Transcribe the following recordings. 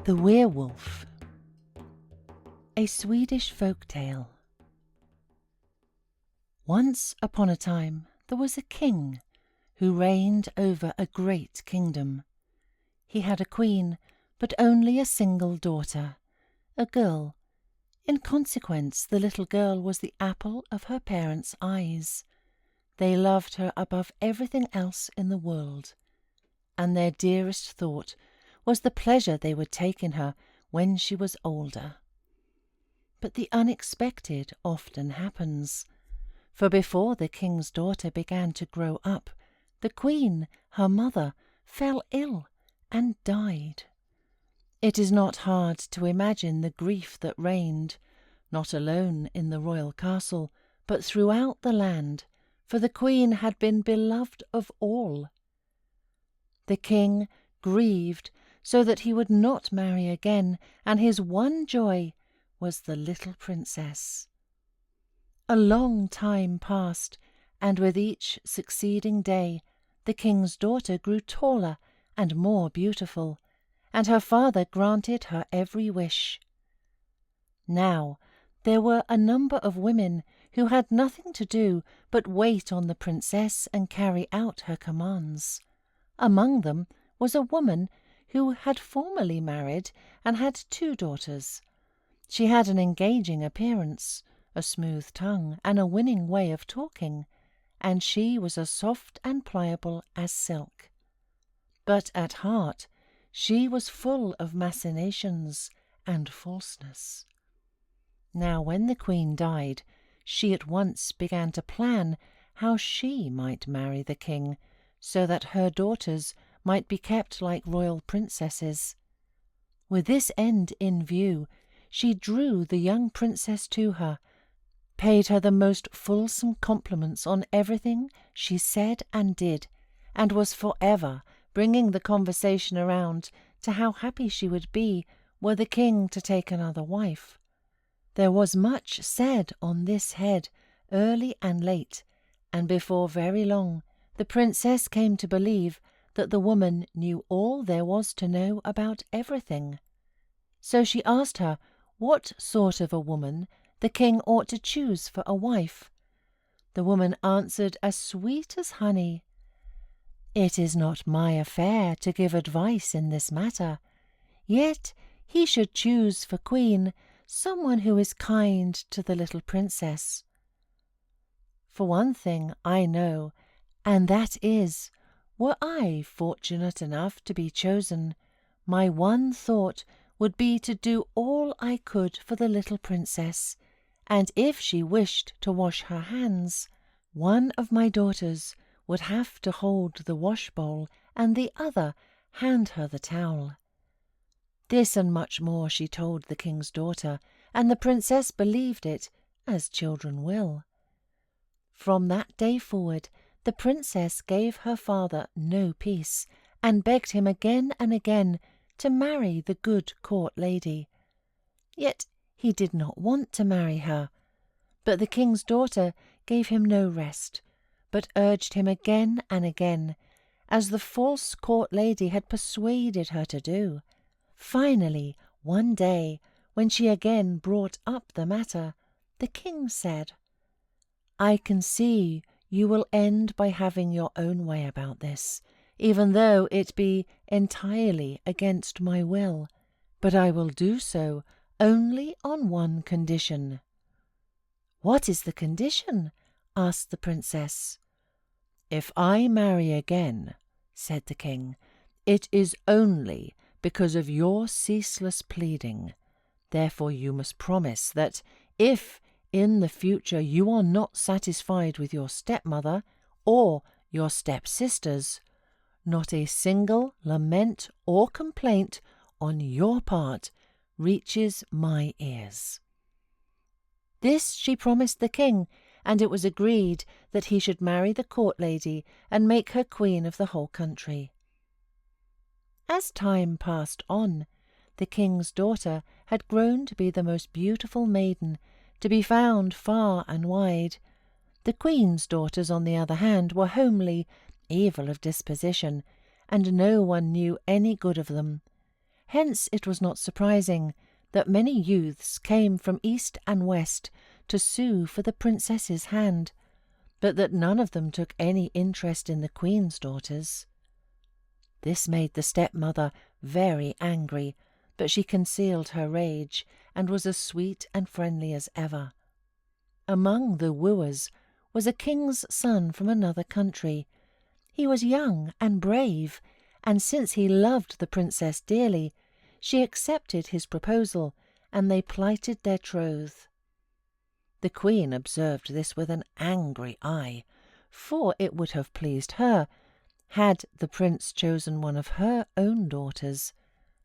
The Werewolf. A Swedish Folktale. Once upon a time there was a king who reigned over a great kingdom. He had a queen, but only a single daughter, a girl. In consequence, the little girl was the apple of her parents' eyes. They loved her above everything else in the world, and their dearest thought was the pleasure they would take in her when she was older. But the unexpected often happens, for before the king's daughter began to grow up, the queen, her mother, fell ill and died. It is not hard to imagine the grief that reigned, not alone in the royal castle, but throughout the land, for the queen had been beloved of all. The king grieved so that he would not marry again, and his one joy was the little princess. A long time passed, and with each succeeding day the king's daughter grew taller and more beautiful, and her father granted her every wish. Now there were a number of women who had nothing to do but wait on the princess and carry out her commands. Among them was a woman who had formerly married and had 2 daughters. She had an engaging appearance, a smooth tongue, and a winning way of talking, and she was as soft and pliable as silk. But at heart she was full of machinations and falseness. Now when the queen died, she at once began to plan how she might marry the king, so that her daughters might be kept like royal princesses. With this end in view, she drew the young princess to her, paid her the most fulsome compliments on everything she said and did, and was forever bringing the conversation around to how happy she would be were the king to take another wife. There was much said on this head, early and late, and before very long the princess came to believe that the woman knew all there was to know about everything. So she asked her what sort of a woman the king ought to choose for a wife. The woman answered as sweet as honey, "It is not my affair to give advice in this matter, yet he should choose for queen someone who is kind to the little princess. For one thing I know, and that is, were I fortunate enough to be chosen, my one thought would be to do all I could for the little princess, and if she wished to wash her hands, one of my daughters would have to hold the wash-bowl and the other hand her the towel." This and much more she told the king's daughter, and the princess believed it, as children will. From that day forward the princess gave her father no peace, and begged him again and again to marry the good court lady. Yet he did not want to marry her. But the king's daughter gave him no rest, but urged him again and again, as the false court lady had persuaded her to do. Finally, one day, when she again brought up the matter, the king said, "I can see you will end by having your own way about this, even though it be entirely against my will, but I will do so only on one condition." "What is the condition?" asked the princess. "If I marry again," said the king, "it is only because of your ceaseless pleading. Therefore you must promise that if in the future you are not satisfied with your stepmother or your stepsisters, not a single lament or complaint on your part reaches my ears." This she promised the king, and it was agreed that he should marry the court lady and make her queen of the whole country. As time passed on, the king's daughter had grown to be the most beautiful maiden to be found far and wide. The queen's daughters, on the other hand, were homely, evil of disposition, and no one knew any good of them. Hence it was not surprising that many youths came from east and west to sue for the princess's hand, but that none of them took any interest in the queen's daughters. This made the stepmother very angry, but she concealed her rage and was as sweet and friendly as ever. Among the wooers was a king's son from another country. He was young and brave, and since he loved the princess dearly, she accepted his proposal, and they plighted their troth. The queen observed this with an angry eye, for it would have pleased her had the prince chosen one of her own daughters.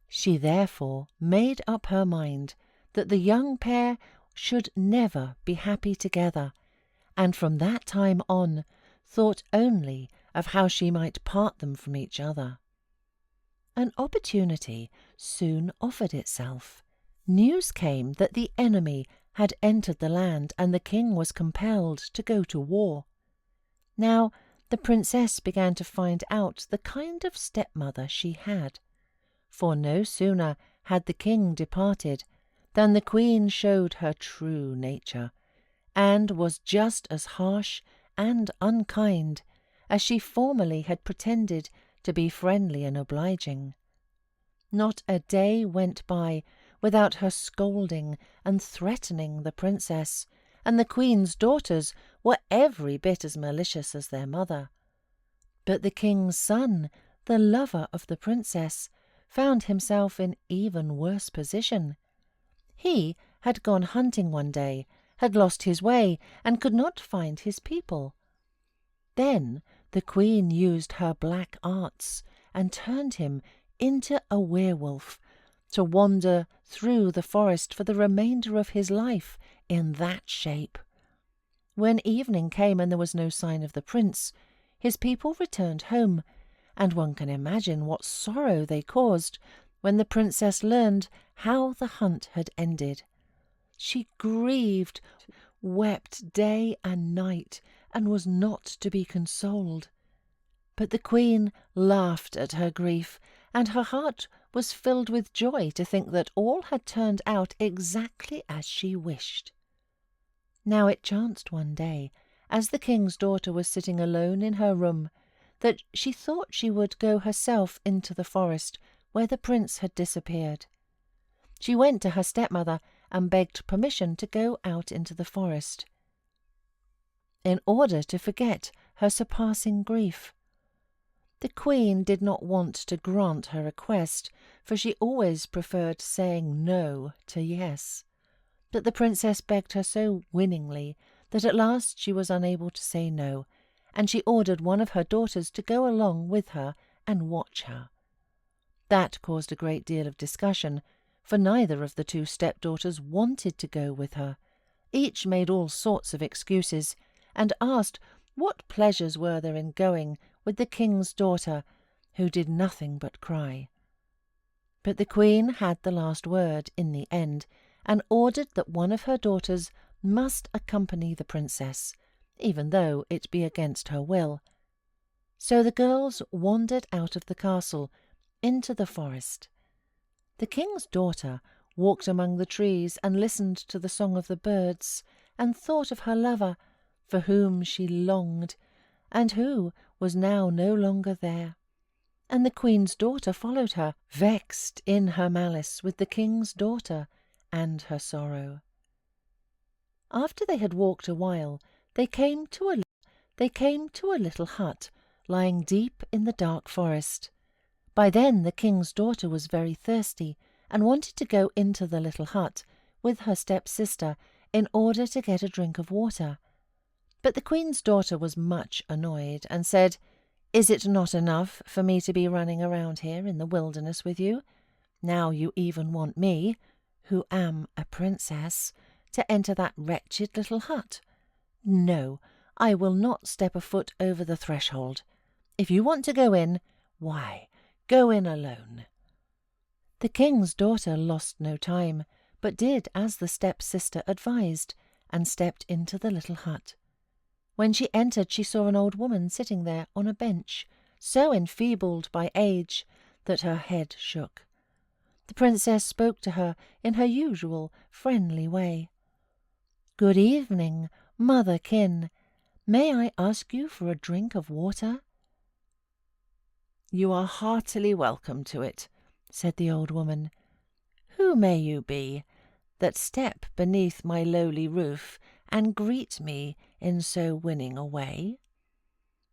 She therefore made up her mind that the young pair should never be happy together, and from that time on thought only of how she might part them from each other. An opportunity soon offered itself. News came that the enemy had entered the land, and the king was compelled to go to war. Now the princess began to find out the kind of stepmother she had, for no sooner had the king departed than the queen showed her true nature, and was just as harsh and unkind as she formerly had pretended to be friendly and obliging. Not a day went by without her scolding and threatening the princess, and the queen's daughters were every bit as malicious as their mother. But the king's son, the lover of the princess, found himself in even worse position. He had gone hunting one day, had lost his way, and could not find his people. Then the queen used her black arts and turned him into a werewolf, to wander through the forest for the remainder of his life in that shape. When evening came and there was no sign of the prince, his people returned home, and one can imagine what sorrow they caused when the princess learned how the hunt had ended. She grieved, wept day and night, and was not to be consoled. But the queen laughed at her grief, and her heart was filled with joy to think that all had turned out exactly as she wished. Now it chanced one day, as the king's daughter was sitting alone in her room, that she thought she would go herself into the forest where the prince had disappeared. She went to her stepmother and begged permission to go out into the forest, in order to forget her surpassing grief. The queen did not want to grant her request, for she always preferred saying no to yes. But the princess begged her so winningly that at last she was unable to say no, and she ordered one of her daughters to go along with her and watch her. That caused a great deal of discussion, for neither of the two stepdaughters wanted to go with her. Each made all sorts of excuses, and asked what pleasures were there in going with the king's daughter, who did nothing but cry. But the queen had the last word in the end, and ordered that one of her daughters must accompany the princess, even though it be against her will. So the girls wandered out of the castle into the forest. The king's daughter walked among the trees and listened to the song of the birds, and thought of her lover, for whom she longed, and who was now no longer there. And the queen's daughter followed her, vexed in her malice with the king's daughter and her sorrow. After they had walked a while, they came to a little hut lying deep in the dark forest. By then the king's daughter was very thirsty, and wanted to go into the little hut with her stepsister in order to get a drink of water. But the queen's daughter was much annoyed, and said, "Is it not enough for me to be running around here in the wilderness with you? Now you even want me, who am a princess, to enter that wretched little hut? No, I will not step a foot over the threshold. If you want to go in, why, go in alone." The king's daughter lost no time, but did as the stepsister advised, and stepped into the little hut. When she entered, she saw an old woman sitting there on a bench, so enfeebled by age that her head shook. The princess spoke to her in her usual friendly way. "Good evening, motherkin. May I ask you for a drink of water?" "You are heartily welcome to it," said the old woman. "Who may you be, that step beneath my lowly roof and greet me in so winning a way?"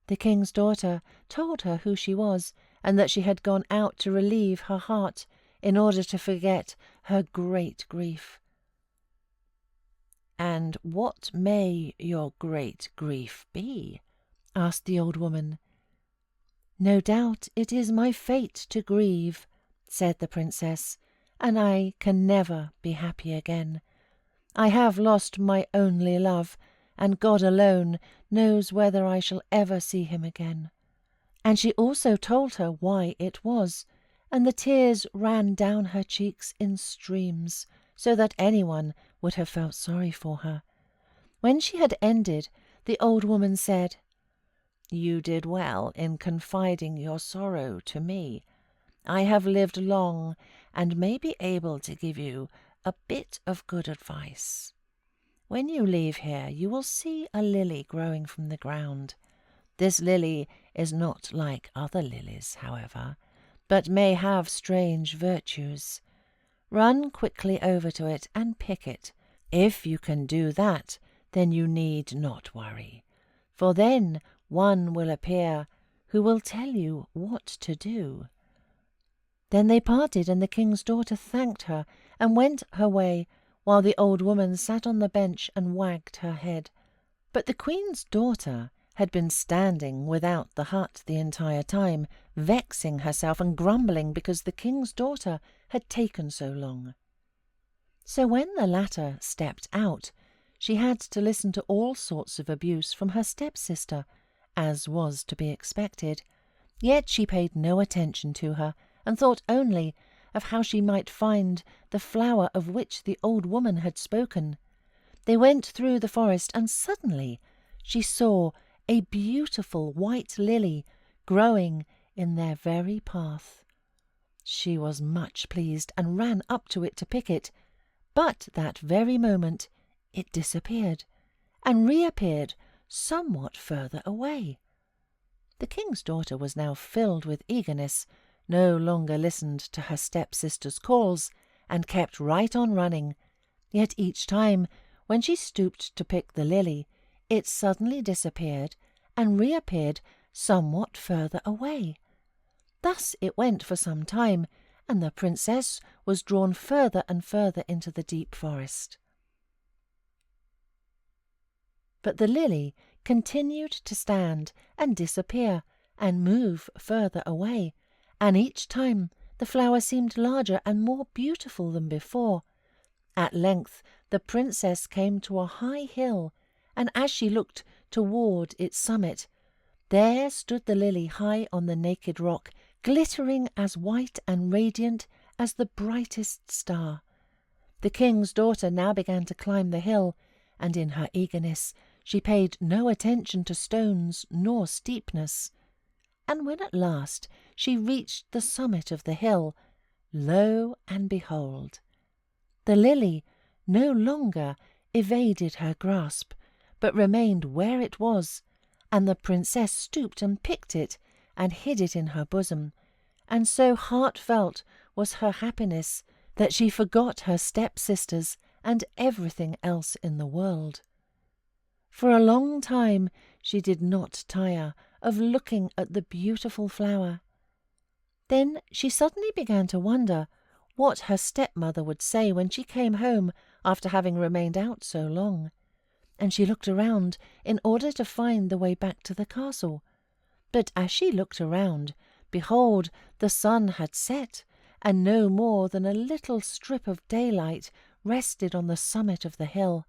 The king's daughter told her who she was, and that she had gone out to relieve her heart in order to forget her great grief. "And what may your great grief be?" asked the old woman. "No doubt it is my fate to grieve," said the princess, "and I can never be happy again. I have lost my only love, and God alone knows whether I shall ever see him again." And she also told her why it was, and the tears ran down her cheeks in streams, so that anyone would have felt sorry for her. When she had ended, the old woman said, "You did well in confiding your sorrow to me. I have lived long and may be able to give you a bit of good advice. When you leave here, you will see a lily growing from the ground. This lily is not like other lilies, however, but may have strange virtues. Run quickly over to it and pick it. If you can do that, then you need not worry, for then one will appear who will tell you what to do." Then they parted, and the king's daughter thanked her and went her way, while the old woman sat on the bench and wagged her head. But the queen's daughter had been standing without the hut the entire time, vexing herself and grumbling because the king's daughter had taken so long. So when the latter stepped out, she had to listen to all sorts of abuse from her stepsister, as was to be expected. Yet she paid no attention to her, and thought only of how she might find the flower of which the old woman had spoken. They went through the forest, and suddenly she saw a beautiful white lily growing in their very path. She was much pleased and ran up to it to pick it, but that very moment it disappeared and reappeared somewhat further away. The king's daughter was now filled with eagerness, no longer listened to her stepsister's calls, and kept right on running. Yet each time, when she stooped to pick the lily, it suddenly disappeared and reappeared somewhat further away. Thus it went for some time, and the princess was drawn further and further into the deep forest. But the lily continued to stand and disappear and move further away, and each time the flower seemed larger and more beautiful than before. At length the princess came to a high hill, and as she looked toward its summit, there stood the lily high on the naked rock, glittering as white and radiant as the brightest star. The king's daughter now began to climb the hill, and in her eagerness she paid no attention to stones nor steepness. And when at last she reached the summit of the hill, lo and behold! The lily no longer evaded her grasp, but remained where it was, and the princess stooped and picked it and hid it in her bosom, and so heartfelt was her happiness that she forgot her stepsisters and everything else in the world. For a long time she did not tire of looking at the beautiful flower. Then she suddenly began to wonder what her stepmother would say when she came home after having remained out so long, and she looked around in order to find the way back to the castle. But as she looked around, behold, the sun had set, and no more than a little strip of daylight rested on the summit of the hill.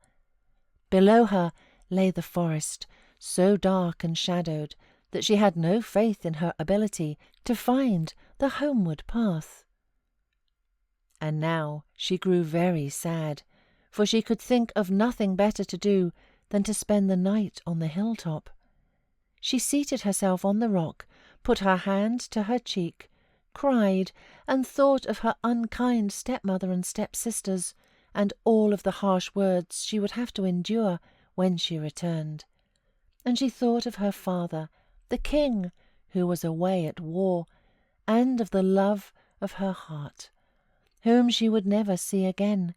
Below her lay the forest, so dark and shadowed that she had no faith in her ability to find the homeward path. And now she grew very sad, for she could think of nothing better to do than to spend the night on the hilltop. She seated herself on the rock, put her hand to her cheek, cried, and thought of her unkind stepmother and stepsisters, and all of the harsh words she would have to endure when she returned. And she thought of her father, the king, who was away at war, and of the love of her heart, whom she would never see again,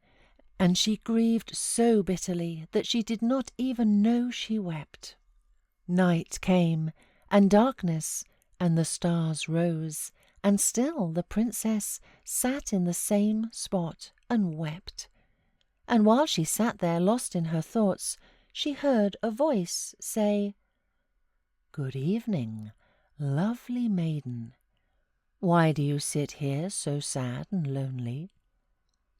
and she grieved so bitterly that she did not even know she wept. Night came, and darkness, and the stars rose, and still the princess sat in the same spot and wept. And while she sat there lost in her thoughts, she heard a voice say, "Good evening, lovely maiden. Why do you sit here so sad and lonely?"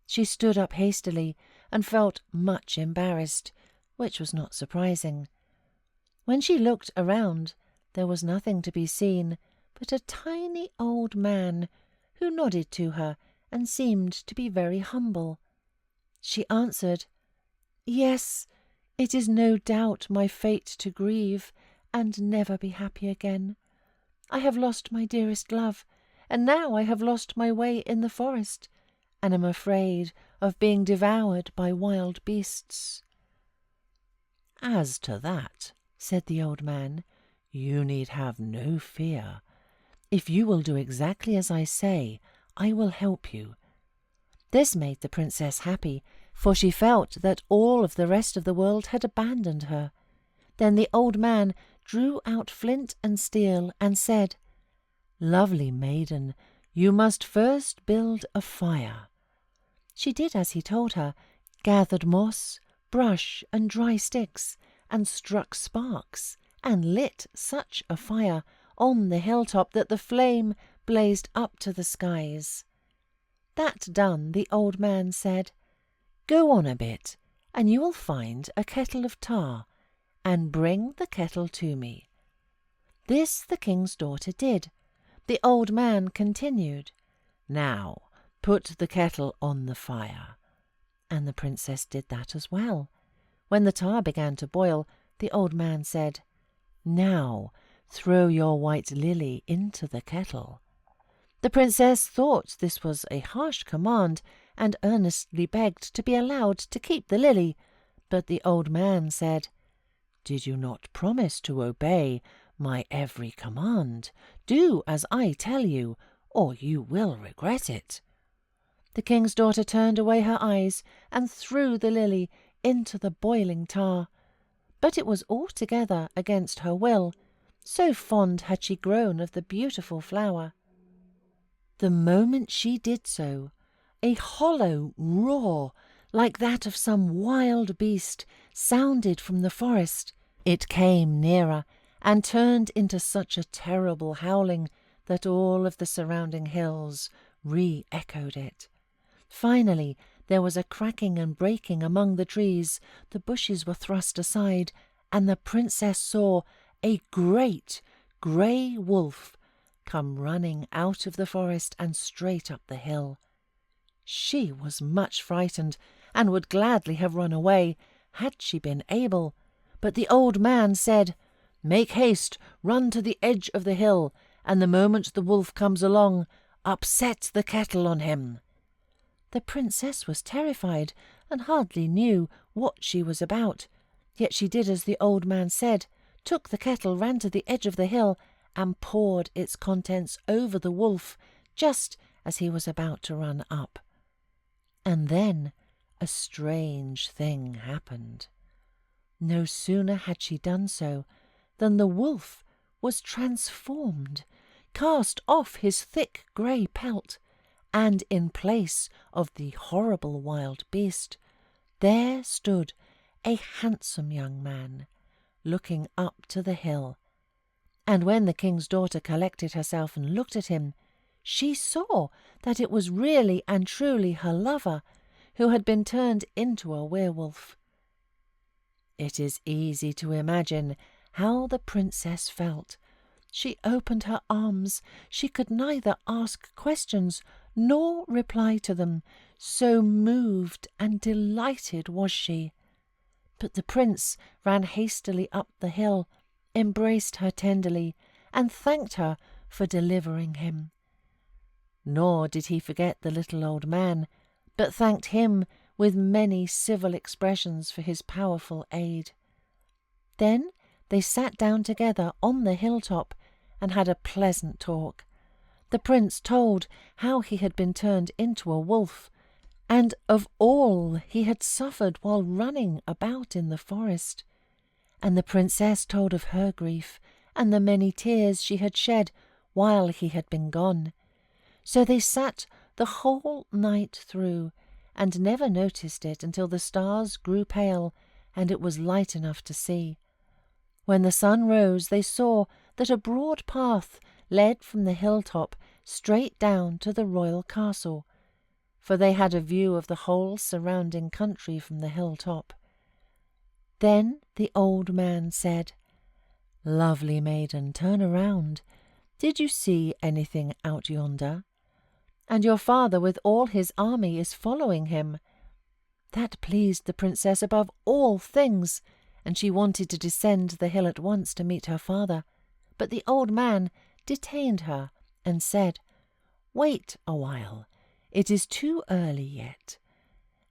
She stood up hastily and felt much embarrassed, which was not surprising. When she looked around, there was nothing to be seen but a tiny old man who nodded to her and seemed to be very humble. She answered, "Yes, it is no doubt my fate to grieve and never be happy again. I have lost my dearest love, and now I have lost my way in the forest, and am afraid of being devoured by wild beasts." "As to that," said the old man, "you need have no fear. If you will do exactly as I say, I will help you." This made the princess happy, for she felt that all of the rest of the world had abandoned her. Then the old man drew out flint and steel and said, "Lovely maiden, you must first build a fire." She did as he told her, gathered moss, brush, and dry sticks, and struck sparks, and lit such a fire on the hilltop that the flame blazed up to the skies. That done, the old man said, "Go on a bit, and you will find a kettle of tar, and bring the kettle to me." This the king's daughter did. The old man continued, "Now put the kettle on the fire." And the princess did that as well. When the tar began to boil, the old man said, "Now throw your white lily into the kettle." The princess thought this was a harsh command, and earnestly begged to be allowed to keep the lily. But the old man said, "Did you not promise to obey my every command? Do as I tell you, or you will regret it." The king's daughter turned away her eyes and threw the lily into the boiling tar. But it was altogether against her will, so fond had she grown of the beautiful flower. The moment she did so, a hollow roar, like that of some wild beast, sounded from the forest. It came nearer, and turned into such a terrible howling that all of the surrounding hills re-echoed it. Finally, there was a cracking and breaking among the trees, the bushes were thrust aside, and the princess saw a great grey wolf come running out of the forest and straight up the hill. She was much frightened, and would gladly have run away, had she been able. But the old man said, "Make haste, run to the edge of the hill, and the moment the wolf comes along, upset the kettle on him." The princess was terrified, and hardly knew what she was about. Yet she did as the old man said, took the kettle, ran to the edge of the hill, and poured its contents over the wolf, just as he was about to run up. And then a strange thing happened. No sooner had she done so than the wolf was transformed, cast off his thick grey pelt, and in place of the horrible wild beast, there stood a handsome young man, looking up to the hill. And when the king's daughter collected herself and looked at him, she saw that it was really and truly her lover, who had been turned into a werewolf. It is easy to imagine how the princess felt. She opened her arms. She could neither ask questions nor reply to them, so moved and delighted was she. But the prince ran hastily up the hill, embraced her tenderly, and thanked her for delivering him. Nor did he forget the little old man, but thanked him with many civil expressions for his powerful aid. Then they sat down together on the hilltop and had a pleasant talk. The prince told how he had been turned into a wolf, and of all he had suffered while running about in the forest. And the princess told of her grief and the many tears she had shed while he had been gone. So they sat the whole night through, and never noticed it until the stars grew pale and it was light enough to see. When the sun rose, they saw that a broad path led from the hilltop straight down to the royal castle, for they had a view of the whole surrounding country from the hilltop. Then the old man said, "Lovely maiden, turn around. Did you see anything out yonder? And your father with all his army is following him." That pleased the princess above all things, and she wanted to descend the hill at once to meet her father. But the old man detained her and said, "Wait a while. It is too early yet.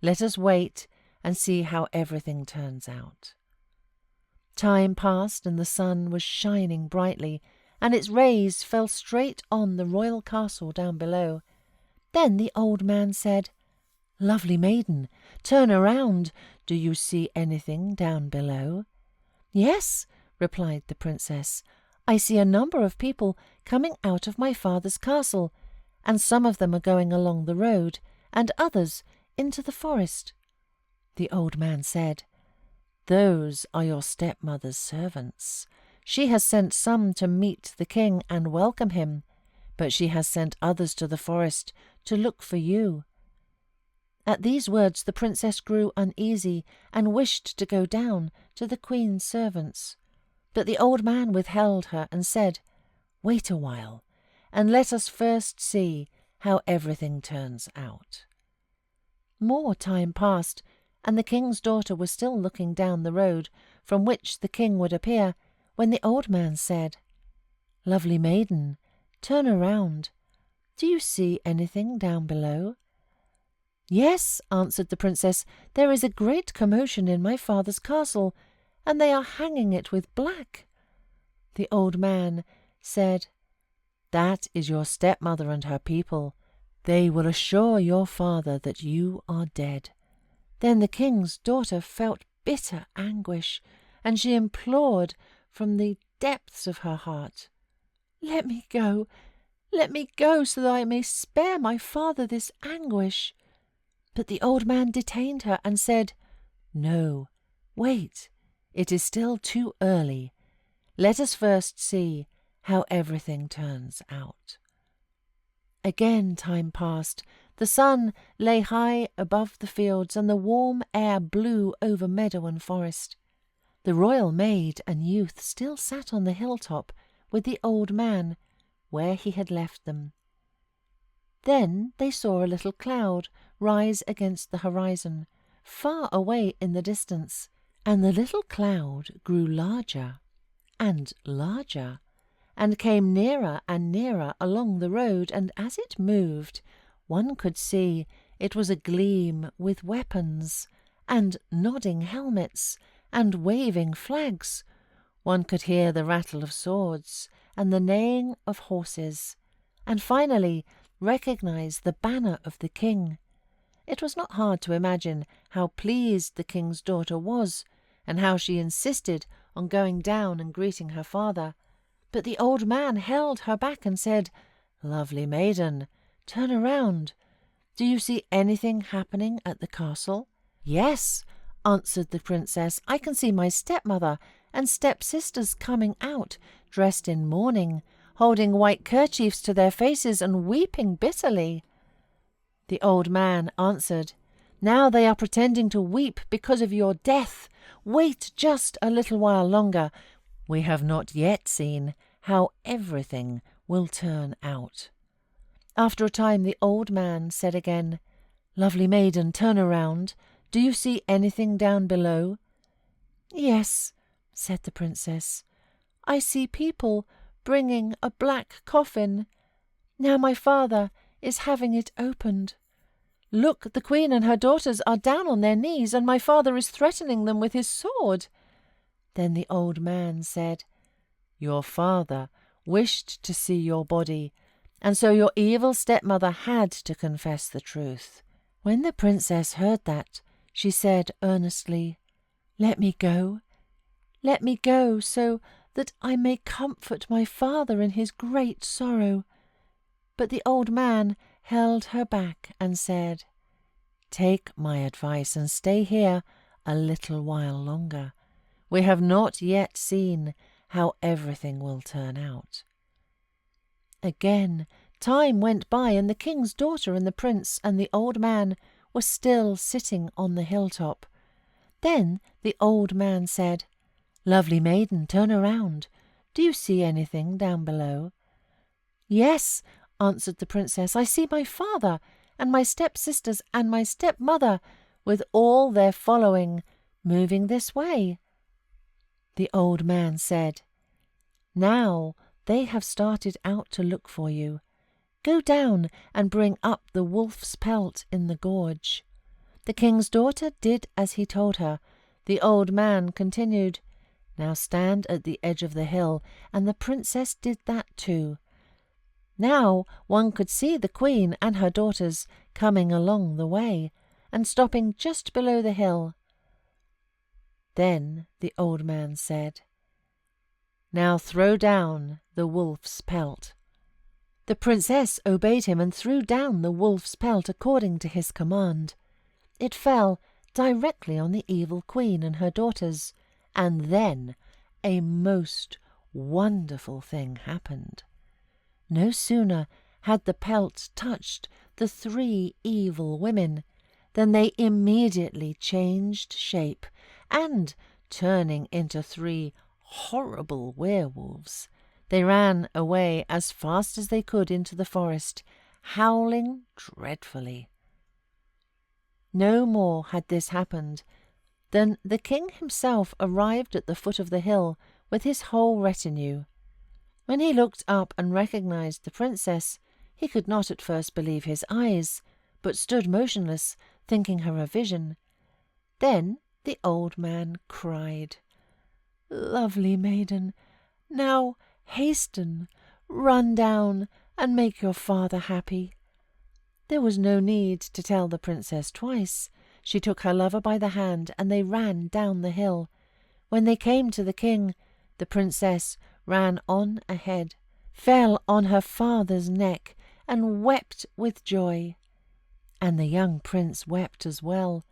Let us wait and see how everything turns out." Time passed, and the sun was shining brightly, and its rays fell straight on the royal castle down below. Then the old man said, "Lovely maiden, turn around. Do you see anything down below?" "Yes," replied the princess. "I see a number of people coming out of my father's castle, and some of them are going along the road, and others into the forest." The old man said, "Those are your stepmother's servants. She has sent some to meet the king and welcome him, but she has sent others to the forest to look for you." At these words the princess grew uneasy and wished to go down to the queen's servants. But the old man withheld her and said, "Wait a while, and let us first see how everything turns out." More time passed, and the king's daughter was still looking down the road from which the king would appear, when the old man said, "Lovely maiden, turn around. Do you see anything down below?" "Yes," answered the princess, "there is a great commotion in my father's castle, and they are hanging it with black." The old man said, "That is your stepmother and her people. They will assure your father that you are dead." Then the king's daughter felt bitter anguish, and she implored from the depths of her heart, let me go, so that I may spare my father this anguish." But the old man detained her and said, "No, wait, it is still too early. Let us first see how everything turns out." Again time passed. The sun lay high above the fields, and the warm air blew over meadow and forest. The royal maid and youth still sat on the hilltop with the old man, where he had left them. Then they saw a little cloud rise against the horizon, far away in the distance, and the little cloud grew larger and larger, and came nearer and nearer along the road, and as it moved, one could see it was agleam with weapons, and nodding helmets, and waving flags. One could hear the rattle of swords, and the neighing of horses, and finally recognize the banner of the king. It was not hard to imagine how pleased the king's daughter was, and how she insisted on going down and greeting her father. But the old man held her back and said, "Lovely maiden, turn around. Do you see anything happening at the castle?" "Yes," answered the princess, "I can see my stepmother and stepsisters coming out, dressed in mourning, holding white kerchiefs to their faces and weeping bitterly." The old man answered, "Now they are pretending to weep because of your death. Wait just a little while longer. We have not yet seen how everything will turn out." After a time the old man said again, "Lovely maiden, turn around. Do you see anything down below?" "Yes," said the princess. "I see people bringing a black coffin. Now my father is having it opened. Look, the queen and her daughters are down on their knees, and my father is threatening them with his sword." Then the old man said, "Your father wished to see your body, and so your evil stepmother had to confess the truth." When the princess heard that, she said earnestly, "Let me go. Let me go, so that I may comfort my father in his great sorrow." But the old man held her back and said, "Take my advice and stay here a little while longer. We have not yet seen how everything will turn out." Again time went by, and the king's daughter and the prince and the old man were still sitting on the hilltop. Then the old man said, "Lovely maiden, turn around. Do you see anything down below?" "Yes," answered the princess, "I see my father and my stepsisters and my stepmother, with all their following, moving this way." The old man said, "Now they have started out to look for you. Go down and bring up the wolf's pelt in the gorge." The king's daughter did as he told her. The old man continued, "Now stand at the edge of the hill," and the princess did that too. Now one could see the queen and her daughters coming along the way and stopping just below the hill. Then the old man said, "Now throw down the wolf's pelt." The princess obeyed him and threw down the wolf's pelt according to his command. It fell directly on the evil queen and her daughters, and then a most wonderful thing happened. No sooner had the pelt touched the 3 evil women than they immediately changed shape, and, turning into 3 horrible werewolves, they ran away as fast as they could into the forest, howling dreadfully. No more had this happened than the king himself arrived at the foot of the hill with his whole retinue. When he looked up and recognized the princess, he could not at first believe his eyes, but stood motionless, thinking her a vision. Then the old man cried, "Lovely maiden, now hasten, run down and make your father happy." There was no need to tell the princess twice. She took her lover by the hand, and they ran down the hill. When they came to the king, the princess ran on ahead, fell on her father's neck, and wept with joy. And the young prince wept as well,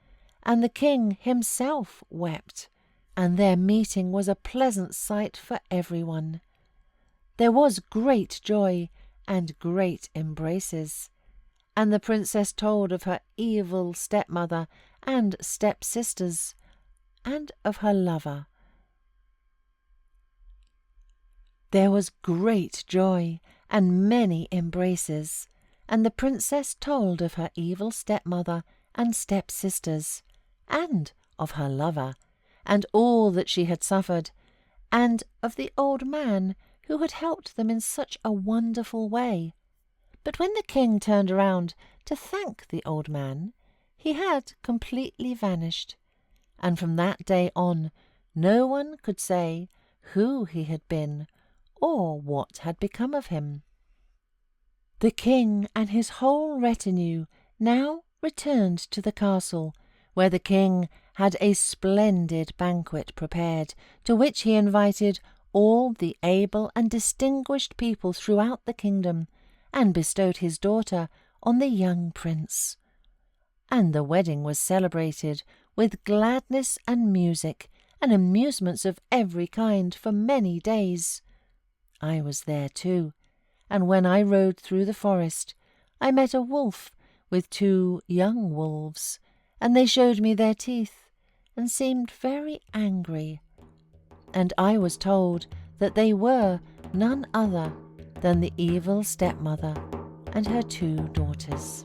and the king himself wept, and their meeting was a pleasant sight for everyone. There was great joy and great embraces, and the princess told of her evil stepmother and stepsisters, and of her lover. There was great joy and many embraces, and the princess told of her evil stepmother and stepsisters, and of her lover, and all that she had suffered, and of the old man who had helped them in such a wonderful way. But when the king turned around to thank the old man, he had completely vanished, and from that day on no one could say who he had been or what had become of him. The king and his whole retinue now returned to the castle, where the king had a splendid banquet prepared, to which he invited all the able and distinguished people throughout the kingdom, and bestowed his daughter on the young prince. And the wedding was celebrated with gladness and music and amusements of every kind for many days. I was there too, and when I rode through the forest, I met a wolf with 2 young wolves, and they showed me their teeth and seemed very angry. And I was told that they were none other than the evil stepmother and her 2 daughters.